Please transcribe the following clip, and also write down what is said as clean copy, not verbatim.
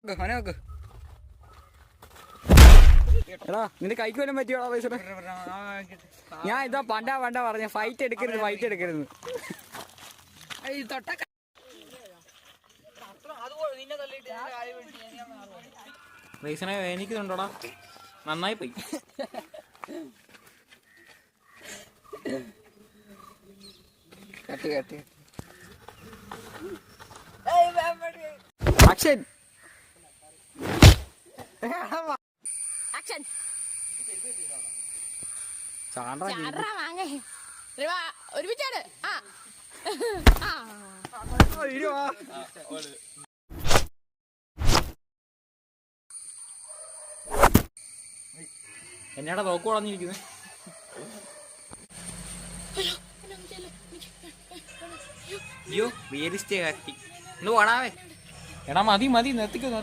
നോക്ക്. എടാ നിന്റെ കൈക്ക് വല്ലതും പറ്റിയോടാ പൈസ? ഞാൻ ഇതാ പണ്ടാ പറഞ്ഞ ഫൈറ്റ് എടുക്കരുത്. റീസണെ വേനിക്കുന്നുണ്ടോടാ? നന്നായി പോയി. കട്ടി ആക്ഷൻ. ഒരുമിച്ചാണ്. എന്നാടാ തോക്ക് വളഞ്ഞിരിക്കുന്നത്? അയ്യോ റിയലിസ്റ്റ് കാട്ടി ഒന്ന് പോടാവേ. എടാ മതി നിർത്തിക്കോ.